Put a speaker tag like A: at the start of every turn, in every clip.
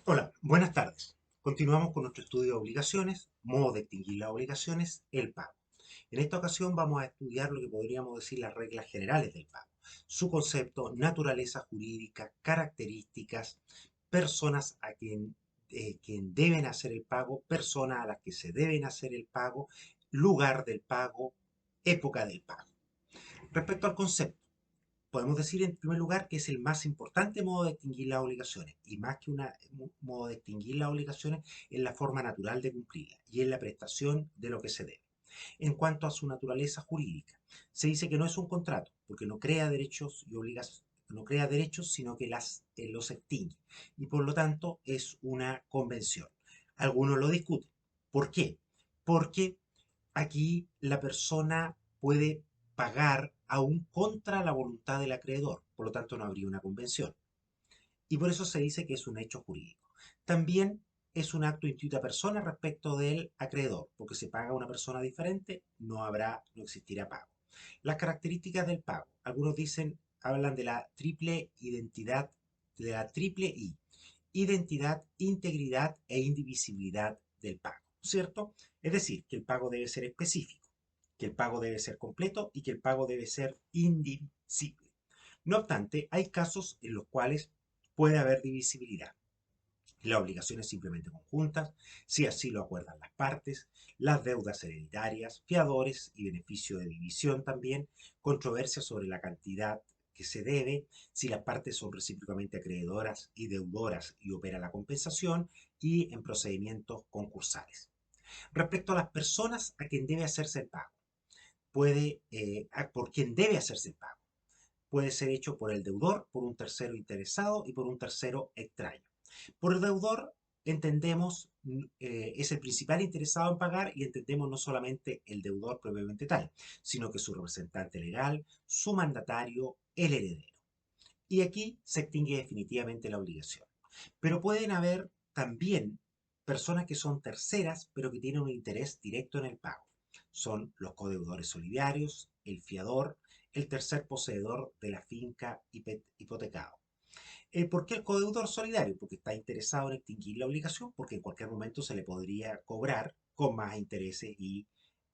A: Hola, buenas tardes. Continuamos con nuestro estudio de obligaciones, modo de extinguir las obligaciones, el pago. En esta ocasión vamos a estudiar lo que podríamos decir las reglas generales del pago, su concepto, naturaleza jurídica, características, personas a quien deben hacer el pago, personas a las que se deben hacer el pago, lugar del pago, época del pago. Respecto al concepto, podemos decir en primer lugar que es el más importante modo de extinguir las obligaciones, y más que un modo de extinguir las obligaciones, es la forma natural de cumplirlas y es la prestación de lo que se debe. En cuanto a su naturaleza jurídica, se dice que no es un contrato, porque no crea derechos y obligaciones, no crea derechos, sino que los extingue, y por lo tanto es una convención. Algunos lo discuten. ¿Por qué? Porque aquí la persona puede pagar aún contra la voluntad del acreedor, por lo tanto no habría una convención. Y por eso se dice que es un hecho jurídico. También es un acto intuita persona respecto del acreedor, porque se paga a una persona diferente, no existirá pago. Las características del pago. Algunos dicen, hablan de la triple identidad, de la triple I. Identidad, integridad e indivisibilidad del pago, ¿cierto? Es decir, que el pago debe ser específico, que el pago debe ser completo y que el pago debe ser indivisible. No obstante, hay casos en los cuales puede haber divisibilidad. Las obligaciones simplemente conjuntas, si así lo acuerdan las partes, las deudas hereditarias, fiadores y beneficio de división también, controversia sobre la cantidad que se debe, si las partes son recíprocamente acreedoras y deudoras y opera la compensación, y en procedimientos concursales. Respecto a las personas a quien debe hacerse el pago, por quien debe hacerse el pago, puede ser hecho por el deudor, por un tercero interesado y por un tercero extraño. Por el deudor entendemos, es el principal interesado en pagar, y entendemos no solamente el deudor propiamente tal, sino que su representante legal, su mandatario, el heredero. Y aquí se extingue definitivamente la obligación. Pero pueden haber también personas que son terceras, pero que tienen un interés directo en el pago. Son los codeudores solidarios, el fiador, el tercer poseedor de la finca hipotecado. ¿Por qué el codeudor solidario? Porque está interesado en extinguir la obligación, porque en cualquier momento se le podría cobrar con más intereses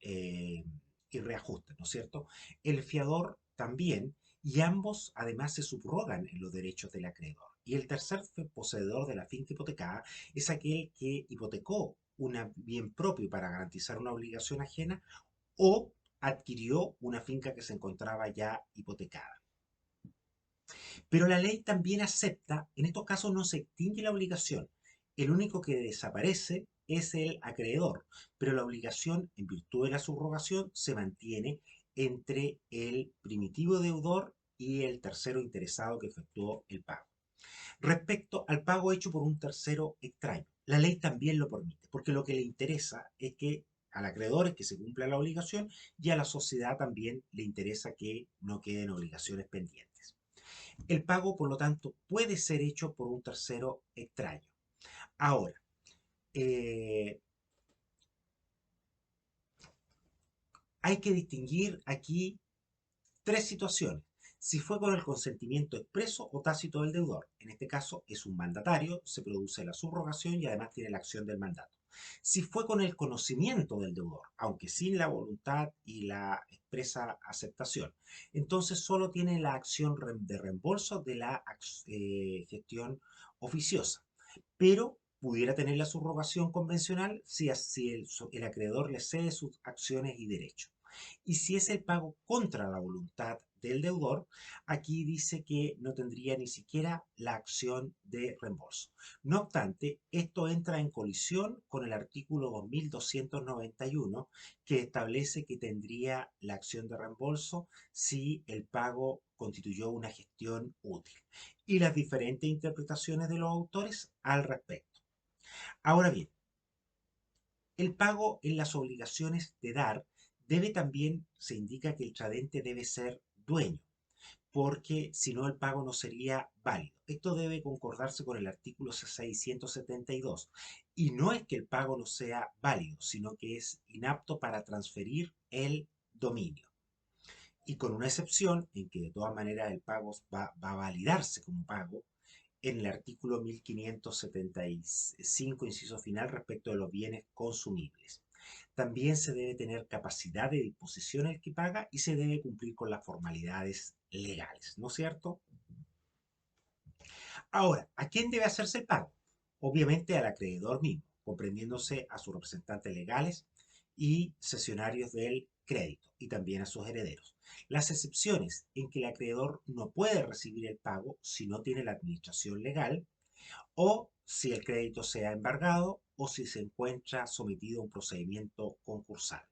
A: eh, y reajustes, ¿no es cierto? El fiador también, y ambos además se subrogan en los derechos del acreedor. Y el tercer poseedor de la finca hipotecada es aquel que hipotecó un bien propio para garantizar una obligación ajena, o adquirió una finca que se encontraba ya hipotecada. Pero la ley también acepta, en estos casos no se extingue la obligación, el único que desaparece es el acreedor, pero la obligación, en virtud de la subrogación, se mantiene entre el primitivo deudor y el tercero interesado que efectuó el pago. Respecto al pago hecho por un tercero extraño, la ley también lo permite, porque lo que le interesa es que al acreedor es que se cumpla la obligación, y a la sociedad también le interesa que no queden obligaciones pendientes. El pago, por lo tanto, puede ser hecho por un tercero extraño. Ahora, eh, hay que distinguir aquí tres situaciones. Si fue con el consentimiento expreso o tácito del deudor, en este caso es un mandatario, se produce la subrogación y además tiene la acción del mandato. Si fue con el conocimiento del deudor, aunque sin la voluntad y la expresa aceptación, entonces solo tiene la acción de reembolso de la gestión oficiosa, pero pudiera tener la subrogación convencional si el acreedor le cede sus acciones y derechos. Y si es el pago contra la voluntad del deudor, aquí dice que no tendría ni siquiera la acción de reembolso. No obstante, esto entra en colisión con el artículo 2291, que establece que tendría la acción de reembolso si el pago constituyó una gestión útil, y las diferentes interpretaciones de los autores al respecto. Ahora bien, el pago en las obligaciones de dar debe también, se indica que el tradente debe ser dueño, porque si no el pago no sería válido. Esto debe concordarse con el artículo 672. Y no es que el pago no sea válido, sino que es inapto para transferir el dominio. Y con una excepción en que de todas maneras el pago va a validarse como pago, en el artículo 1575, inciso final, respecto de los bienes consumibles. También se debe tener capacidad de disposición el que paga y se debe cumplir con las formalidades legales, ¿no es cierto? Ahora, ¿a quién debe hacerse el pago? Obviamente al acreedor mismo, comprendiéndose a sus representantes legales y cesionarios del crédito y también a sus herederos. Las excepciones en que el acreedor no puede recibir el pago si no tiene la administración legal o si el crédito se ha embargado o si se encuentra sometido a un procedimiento concursal.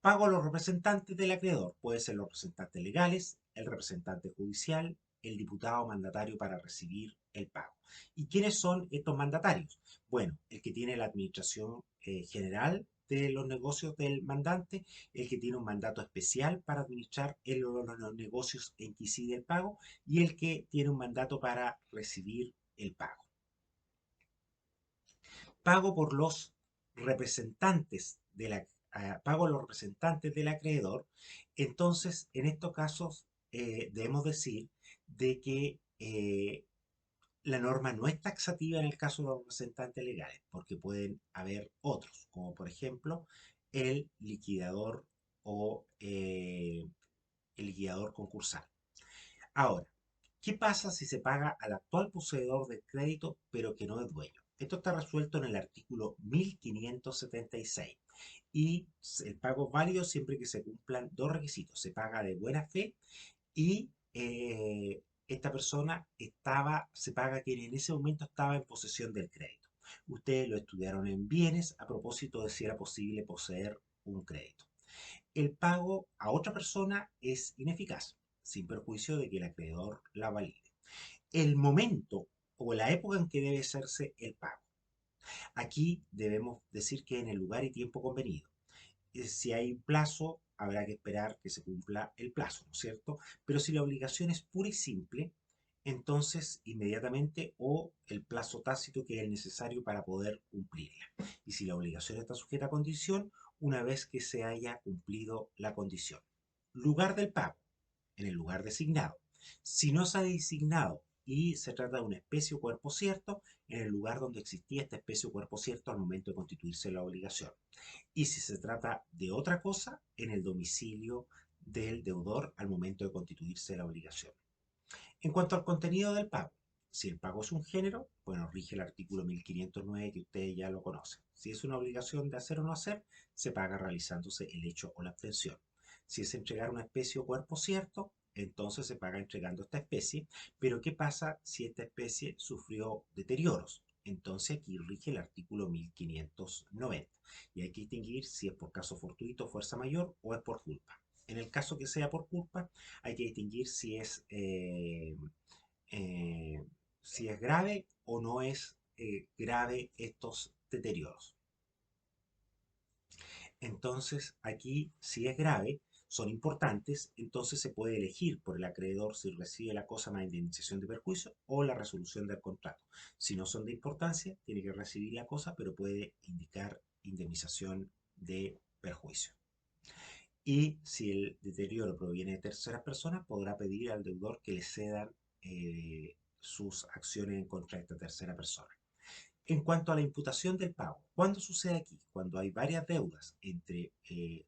A: Pago a los representantes del acreedor. Puede ser los representantes legales, el representante judicial, el diputado mandatario para recibir el pago. ¿Y quiénes son estos mandatarios? Bueno, el que tiene la administración general de los negocios del mandante, el que tiene un mandato especial para administrar los negocios en que incide el pago y el que tiene un mandato para recibir el pago. Pago por los representantes de la, pago a los representantes del acreedor. Entonces, en estos casos, debemos decir de que la norma no es taxativa en el caso de los representantes legales, porque pueden haber otros, como por ejemplo el liquidador o el liquidador concursal. Ahora, ¿qué pasa si se paga al actual poseedor del crédito pero que no es dueño? Esto está resuelto en el artículo 1576 y el pago es válido siempre que se cumplan dos requisitos. Se paga de buena fe y esta persona se paga quien en ese momento estaba en posesión del crédito. Ustedes lo estudiaron en bienes a propósito de si era posible poseer un crédito. El pago a otra persona es ineficaz, sin perjuicio de que el acreedor la valide. El momento o la época en que debe hacerse el pago. Aquí debemos decir que en el lugar y tiempo convenido. Si hay plazo, habrá que esperar que se cumpla el plazo, ¿no es cierto? Pero si la obligación es pura y simple, entonces inmediatamente o el plazo tácito que es necesario para poder cumplirla. Y si la obligación está sujeta a condición, una vez que se haya cumplido la condición. Lugar del pago, en el lugar designado. Si no se ha designado y se trata de una especie o cuerpo cierto, en el lugar donde existía esta especie o cuerpo cierto al momento de constituirse la obligación. Y si se trata de otra cosa, en el domicilio del deudor al momento de constituirse la obligación. En cuanto al contenido del pago, si el pago es un género, bueno, rige el artículo 1509 que ustedes ya lo conocen. Si es una obligación de hacer o no hacer, se paga realizándose el hecho o la abstención. Si es entregar una especie o cuerpo cierto, entonces se paga entregando esta especie. Pero ¿qué pasa si esta especie sufrió deterioros? Entonces aquí rige el artículo 1590 y hay que distinguir si es por caso fortuito, fuerza mayor o es por culpa. En el caso que sea por culpa, hay que distinguir eh, si es grave o no es grave estos deterioros. Entonces, aquí, si es grave, son importantes, entonces se puede elegir por el acreedor si recibe la cosa más indemnización de perjuicio o la resolución del contrato. Si no son de importancia, tiene que recibir la cosa, pero puede indicar indemnización de perjuicio. Y si el deterioro proviene de terceras personas, podrá pedir al deudor que le cedan sus acciones en contra de esta tercera persona. En cuanto a la imputación del pago, ¿cuándo sucede aquí? Cuando hay varias deudas de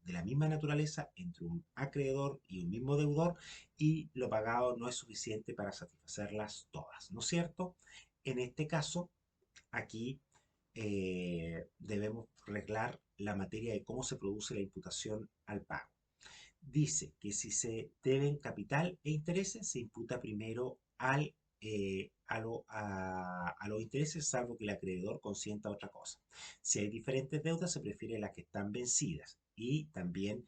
A: la misma naturaleza entre un acreedor y un mismo deudor y lo pagado no es suficiente para satisfacerlas todas, ¿no es cierto? En este caso, aquí debemos arreglar la materia de cómo se produce la imputación al pago. Dice que si se deben capital e intereses, se imputa primero a los intereses, salvo que el acreedor consienta otra cosa. Si hay diferentes deudas, se prefiere las que están vencidas y también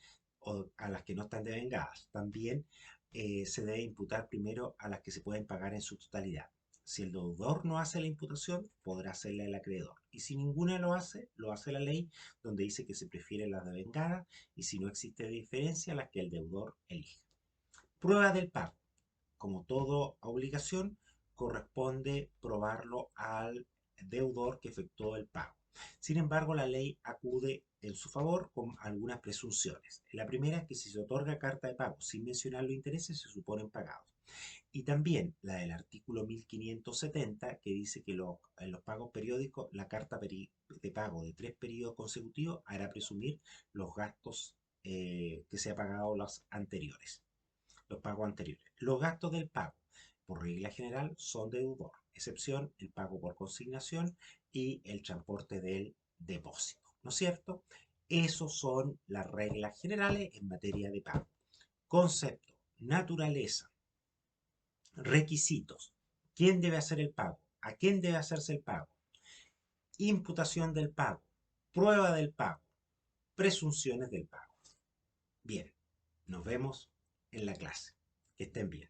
A: a las que no están devengadas. También se debe imputar primero a las que se pueden pagar en su totalidad. Si el deudor no hace la imputación, podrá hacerla el acreedor. Y si ninguna lo hace la ley, donde dice que se prefiere las devengadas y si no existe diferencia, las que el deudor elige. Prueba del pago. Como toda obligación, corresponde probarlo al deudor que efectuó el pago. Sin embargo, la ley acude en su favor con algunas presunciones. La primera es que si se otorga carta de pago sin mencionar los intereses, se suponen pagados. Y también la del artículo 1570, que dice que en los pagos periódicos, la carta de pago de 3 periodos consecutivos hará presumir los gastos que se ha pagado los anteriores, los pagos anteriores. Los gastos del pago, por regla general, son deudor, excepción el pago por consignación y el transporte del depósito, ¿no es cierto? Esos son las reglas generales en materia de pago. Concepto, naturaleza, requisitos. ¿Quién debe hacer el pago? ¿A quién debe hacerse el pago? Imputación del pago, prueba del pago, presunciones del pago. Bien, nos vemos en la clase. Que estén bien.